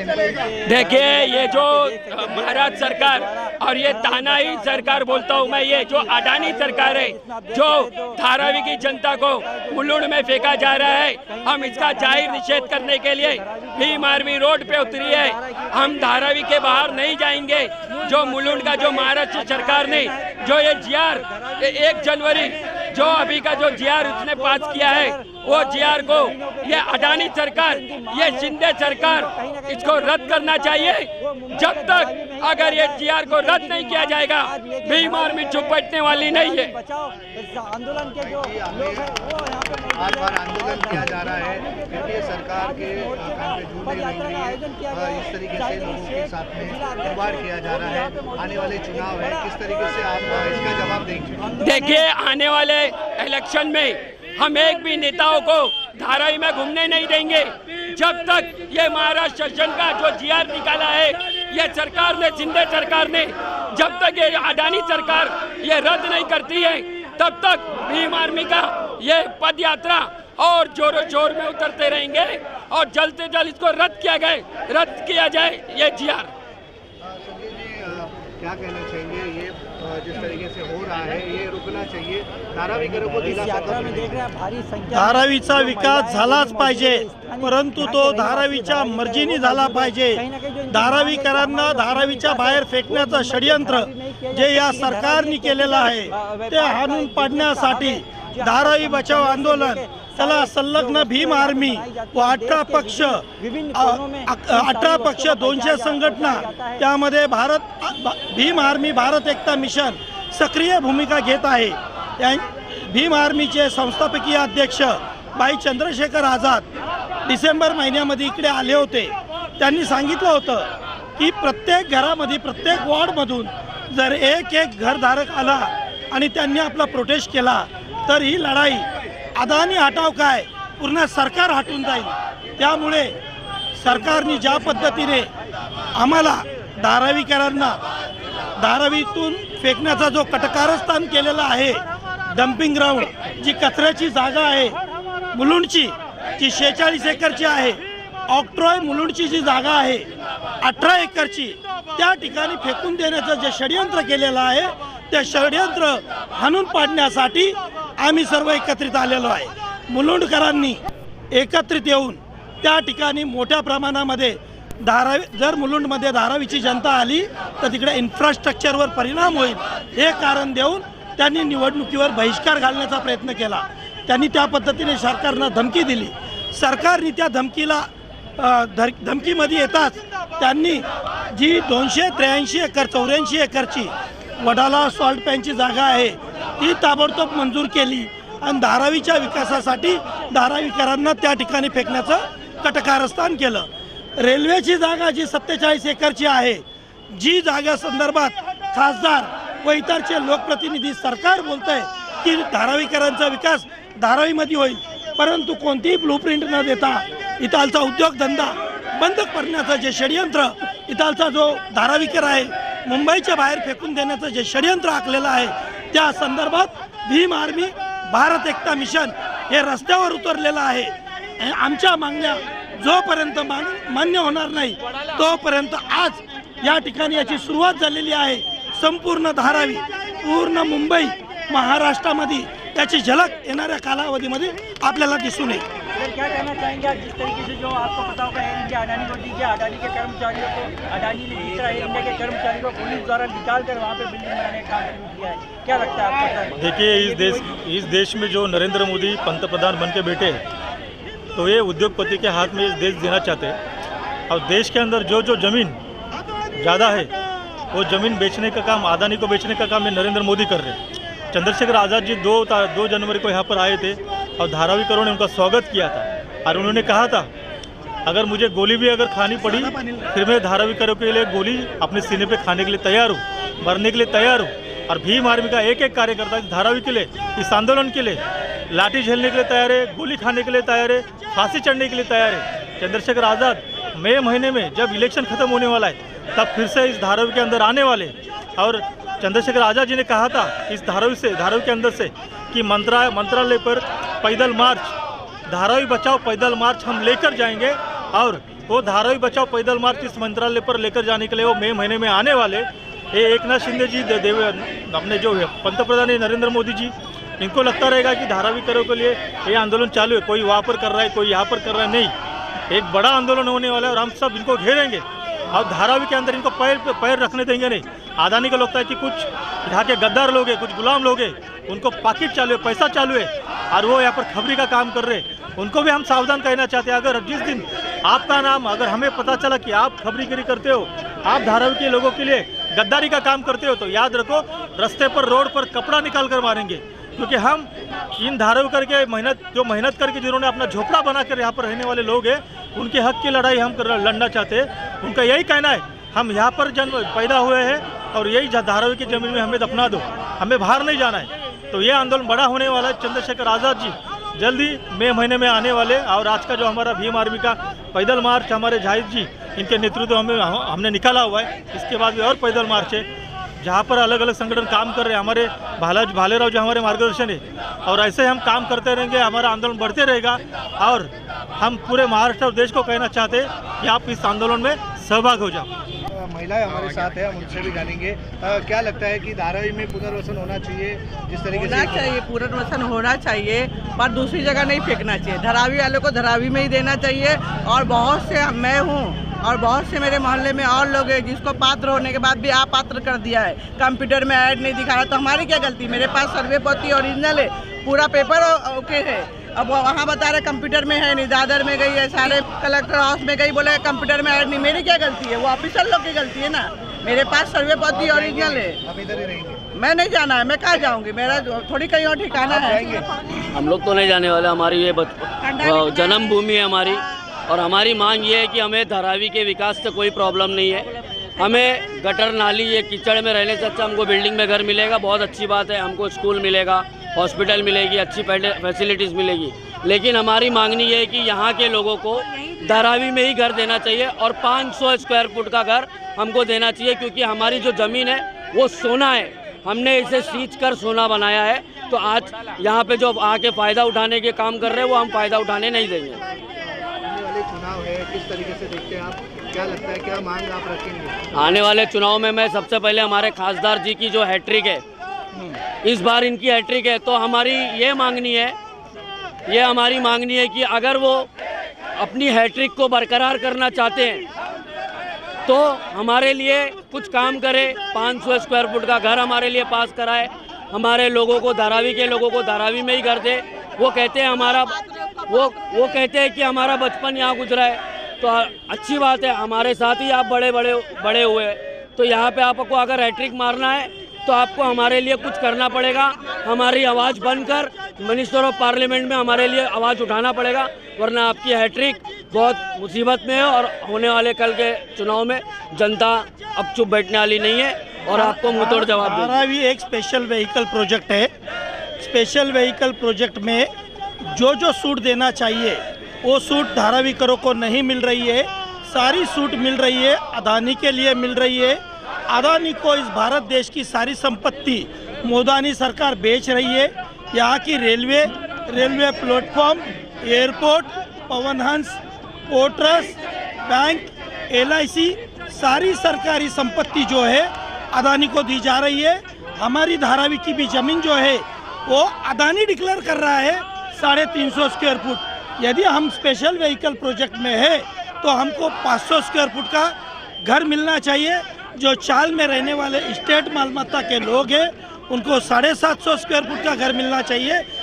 देखिए, ये जो महाराष्ट्र सरकार और ये तानाई सरकार बोलता हूँ मैं, ये जो अडानी सरकार है, जो धारावी की जनता को मुलुंड में फेंका जा रहा है, हम इसका जाहिर निषेध करने के लिए भीम आर्मी रोड पे उतरी है। हम धारावी के बाहर नहीं जाएंगे। जो मुलुंड का जो महाराष्ट्र सरकार ने जो ये जीआर 1 जनवरी जो अभी का जो जीआर उसने पास किया है, वो जीआर को ये अडानी सरकार, ये शिंदे सरकार इसको रद्द करना चाहिए। जब तक अगर ये जीआर को रद्द नहीं किया जाएगा, भीम आर्मी चुप बैठने वाली नहीं है। आंदोलन के जो लोग हैं वो यहाँ पे बार आंदोलन किया जा रहा है, क्योंकि सरकार के काम पे झूठ नहीं है। इस तरीके से लोगों के साथ में व्यवहार किया जा रहा है। आने वाले चुनाव है, किस तरीके से आप इसका जवाब देंगे? देखिए, आने वाले इलेक्शन में हम एक भी नेताओं को धारावी में घूमने नहीं देंगे जब तक ये महाराष्ट्र शासन का जो जीआर निकाला है, ये सरकार ने, शिंदे सरकार ने, जब तक ये अडानी सरकार ये रद्द नहीं करती है, तब तक भीम आर्मी का ये पद यात्रा और जोरों शोर में उतरते रहेंगे और जल्द से जल्द इसको रद्द किया जाए ये जीआर। क्या कहना चाहिए? ये जिस तरीके से हो रहा है, ये रुकना चाहिए। धारावीकरों को यात्रा में देख रहे हैं भारी संख्या। धारावीचा विकास झालाच पाहिजे, परंतु तो धारावीच्या मर्जीने झाला पाहिजे। धारावीकरांना धारावीच्या बाहेर फेकण्याचं षडयंत्र जे या सरकारने केलेलं आहे, ते हाणून पाडण्यासाठी धारावी बचाव आंदोलन, त्याला संलग्न भीम आर्मी व 18 पक्ष 200 संघटना, त्यामध्ये भीम आर्मी भारत एकता मिशन सक्रिय भूमिका घेत आहे। भीम आर्मीचे संस्थापकीय अध्यक्ष भाई चंद्रशेखर आझाद डिसेंबर महिन्यामध्ये इकडे आले होते। त्यांनी सांगितलं होतं की प्रत्येक घरामध्ये, प्रत्येक वॉर्डमधून जर एक घरधारक आला आणि त्यांनी आपला प्रोटेस्ट केला तर ही लढाई अदानी हटाव काय, पूर्ण सरकार हटून जाईल। त्यामुळे सरकारने ज्या पद्धतीने आम्हाला धारावीकरांना धारावीतून फेकण्याचा जो कटकारस्थान केलेला आहे, डम्पिंग ग्राउंड, जी कचऱ्याची जागा आहे मुलुंडची, जी 46 एकरची आहे, ऑक्ट्रॉय मुलुंडची जी जागा आहे 18 एकरची, त्या ठिकाणी फेकून देण्याचं जे षडयंत्र केलेलं आहे, ते षडयंत्र हाणून पाडण्यासाठी आम्ही सर्व एकत्रित आलेलो आहे। मुलुंडकरांनी एकत्रित येऊन त्या ठिकाणी मोठ्या प्रमाणामध्ये जर मुलुंडमध्ये धारावीची जनता आली तर तिकडे इन्फ्रास्ट्रक्चरवर परिणाम होईल, हे कारण देऊन त्यांनी निवडणुकीवर बहिष्कार घालण्याचा प्रयत्न केला। त्यांनी त्या पद्धतीने सरकारला धमकी दिली। सरकारने त्या धमकीमध्ये येताच त्यांनी जी 283 एकर 84 एकरची वडाला सॉल्ट पॅनची जागा आहे ती ताबडतोब मंजूर केली आणि धारावीच्या विकासासाठी धारावीकरांना त्या ठिकाणी फेकण्याचं कटकारस्थान केलं। रेल्वेची जागा जी 47 एकरची आहे, जी जागा संदर्भात खासदार व इतरचे लोकप्रतिनिधी सरकार बोलतंय की धारावीकरांचा विकास धारावीमध्ये होईल, परंतु कोणतीही ब्लूप्रिंट न देता इथालचा उद्योगधंदा बंद करण्याचं जे षडयंत्र, इथालचा जो धारावीकर आहे मुंबईच्या बाहेर फेकून देण्याचं जे षडयंत्र आखलेलं आहे, त्या संदर्भात भीम आर्मी भारत एकता मिशन हे रस्त्यावर उतरलेलं आहे। आमच्या मागण्या जोपर्यंत मान्य होणार नाही तोपर्यंत आज या ठिकाणी याची सुरुवात झालेली आहे। संपूर्ण धारावी, पूर्ण मुंबई, महाराष्ट्रामध्ये त्याची झलक येणाऱ्या कालावधीमध्ये आपल्याला दिसून येईल। क्या कहना चाहेंगे आप? जिस तरीके से जो आपको पता होगा इंडिया अडानी को दीजिए, अडानी के कर्मचारियों को, अडानी ने जिस तरह इंडिया के कर्मचारियों को पुलिस द्वारा निकाल कर वहाँ पे बिल्डिंग बनाने का काम शुरू किया है, क्या लगता है आपको? देखिए, इस देश में जो नरेंद्र मोदी पंतप्रधान बन के बैठे, तो ये उद्योगपति के हाथ में इस देश देना चाहते हैं। और देश के अंदर जो ज़मीन ज़्यादा है वो ज़मीन बेचने का काम, अडानी को बेचने का काम ये नरेंद्र मोदी कर रहे हैं। चंद्रशेखर आज़ाद जी 2 जनवरी को यहाँ पर आए थे और धारावीकरों ने उनका स्वागत किया था और उन्होंने कहा था अगर मुझे गोली भी अगर खानी पड़ी फिर मैं धारावीकरों के लिए गोली अपने सीने पे खाने के लिए तैयार हूँ, मरने के लिए तैयार हूँ। और भीम आर्मी का एक कार्यकर्ता इस धारावी के लिए, इस आंदोलन के लिए लाठी झेलने के लिए तैयार है, गोली खाने के लिए तैयार है, फांसी चढ़ने के लिए तैयार है। चंद्रशेखर आज़ाद मई महीने में जब इलेक्शन ख़त्म होने वाला है तब फिर से इस धारावी के अंदर आने वाले। और चंद्रशेखर आज़ाद जी ने कहा था इस धारावी के अंदर से कि मंत्रालय पर पैदल मार्च, धारावी बचाओ पैदल मार्च हम लेकर जाएंगे और वो धारावी बचाओ पैदल मार्च इस मंत्रालय पर लेकर जाने के लिए वो मई महीने में आने वाले ये एकनाथ शिंदे जी अपने जो पंतप्रधान नरेंद्र मोदी जी, इनको लगता रहेगा कि धारावी करो के लिए ये आंदोलन चालू है, कोई वहाँ पर कर रहा है, कोई यहाँ पर कर रहा है, नहीं, एक बड़ा आंदोलन होने वाला है और हम सब इनको घेरेंगे और धारावी के अंदर इनको पैर रखने देंगे नहीं। अदानी को लगता है कि कुछ यहाँ के गद्दार लोग हैं, कुछ गुलाम लोग हैं, उनको पाकिट चालू है, पैसा चालू है और वो यहाँ पर खबरी का काम कर रहे हैं। उनको भी हम सावधान कहना चाहते हैं, अगर जिस दिन आपका नाम अगर हमें पता चला कि आप खबरीगिरी करते हो, आप धारावी के लोगों के लिए गद्दारी का काम करते हो, तो याद रखो रास्ते पर रोड पर कपड़ा निकाल कर मारेंगे। क्योंकि हम इन धारावी करके मेहनत करके जिन्होंने अपना झोपड़ा बनाकर यहाँ पर रहने वाले लोग हैं, उनके हक की लड़ाई हम लड़ना चाहते हैं। उनका यही कहना है हम यहाँ पर जन्म पैदा हुए हैं और यही धारावी की ज़मीन में हमें दफना दो, हमें बाहर नहीं जाना है। तो ये आंदोलन बड़ा होने वाला है। चंद्रशेखर आज़ाद जी जल्दी मई महीने में आने वाले और आज का जो हमारा भीम आर्मी का पैदल मार्च हमारे जाहिद जी इनके नेतृत्व में हमने निकाला हुआ है। इसके बाद भी और पैदल मार्च है जहाँ पर अलग अलग संगठन काम कर रहे हैं। हमारे भालेराव जी हमारे मार्गदर्शन है और ऐसे हम काम करते रहेंगे, हमारा आंदोलन बढ़ते रहेगा और हम पूरे महाराष्ट्र और देश को कहना चाहते हैं कि आप इस आंदोलन में सहभाग हो जाओ। महिलाएं हमारे साथ है, हम उनसे भी जानेंगे क्या लगता है कि धारावी में पुनर्वसन होना चाहिए, जिस तरीके से होना चाहिए, पुनर्वसन होना चाहिए, पर दूसरी जगह नहीं फेंकना चाहिए। धारावी वालों को धारावी में ही देना चाहिए। और बहुत से मैं हूँ और बहुत से मेरे मोहल्ले में और लोग हैं जिसको पात्र होने के बाद भी अपात्र कर दिया है, कंप्यूटर में ऐड नहीं दिखा रहा, तो हमारी क्या गलती? मेरे पास सर्वे पत्ती ओरिजिनल है, पूरा पेपर ओके है, अब वहाँ बता रहे कंप्यूटर में है नहीं, दादर में गई है, सारे कलेक्टर हाउस में गई, बोले कंप्यूटर में ऐड नहीं। मेरी क्या गलती है? वो ऑफिसर लोग की गलती है ना। मेरे पास सर्वे पत्ती ओरिजिनल है, हम इधर ही रहेंगे। मैं नहीं जाना है, मैं कहाँ जाऊँगी? मेरा थोड़ी कहीं और ठिकाना है। हम लोग तो नहीं जाने वाले, हमारी ये जन्मभूमि है हमारी, और हमारी मांग ये है कि हमें धारावी के विकास से कोई प्रॉब्लम नहीं है। हमें गटर नाली ये कीचड़ में रहने से अच्छा हमको बिल्डिंग में घर मिलेगा, बहुत अच्छी बात है। हमको स्कूल मिलेगा, हॉस्पिटल मिलेगी, अच्छी फैसिलिटीज़ मिलेगी। लेकिन हमारी मांगनी ये है कि यहाँ के लोगों को धारावी में ही घर देना चाहिए और 500 स्क्वायर फुट का घर हमको देना चाहिए, क्योंकि हमारी जो ज़मीन है वो सोना है, हमने इसे सींच कर सोना बनाया है। तो आज यहाँ पे जो आके फ़ायदा उठाने के काम कर रहे हैं वो हम फ़ायदा उठाने नहीं देंगे। चुनाव है, किस तरीके से देखते हैं आप? क्या लगता है, क्या मांग आप रखेंगे आने वाले चुनाव में? मैं सबसे पहले हमारे खासदार जी की जो हैट्रिक है, इस बार इनकी हैट्रिक है, तो हमारी ये हमारी मांगनी है कि अगर वो अपनी हैट्रिक को बरकरार करना चाहते हैं तो हमारे लिए कुछ काम करे, 500 स्क्वायर फुट का घर हमारे लिए पास कराए, हमारे लोगों को, धारावी के लोगों को धारावी में ही घर दे। वो कहते हैं वो कहते हैं कि हमारा बचपन यहाँ गुजरा है, तो अच्छी बात है, हमारे साथ ही आप बड़े हुए, तो यहाँ पे आपको अगर हैट्रिक मारना है तो आपको हमारे लिए कुछ करना पड़ेगा। हमारी आवाज़ बनकर मिनिस्टर ऑफ पार्लियामेंट में हमारे लिए आवाज़ उठाना पड़ेगा, वरना आपकी हैट्रिक बहुत मुसीबत में है और होने वाले कल के चुनाव में जनता अब चुप बैठने वाली नहीं है और आपको मुंहतोड़ जवाब देगी। धारावी एक स्पेशल व्हीकल प्रोजेक्ट है। स्पेशल व्हीकल प्रोजेक्ट में जो सूट देना चाहिए वो सूट धारावी करो को नहीं मिल रही है। सारी सूट मिल रही है, अदानी के लिए मिल रही है। अदानी को इस भारत देश की सारी संपत्ति मोदी सरकार बेच रही है। यहाँ की railway platform, airport, Pawan Hans, port trust, bank, LIC, सारी सरकारी संपत्ति जो है अदानी को दी जा रही है। हमारी धारावी की भी ज़मीन जो है वो अदानी डिक्लेयर कर रहा है 350 स्क्वायर फुट। यदि हम स्पेशल व्हीकल प्रोजेक्ट में है तो हमको 500 स्क्वायर फुट का घर मिलना चाहिए। जो चाल में रहने वाले स्टेट मालमत्ता के लोग हैं उनको 750 स्क्वायर फुट का घर मिलना चाहिए।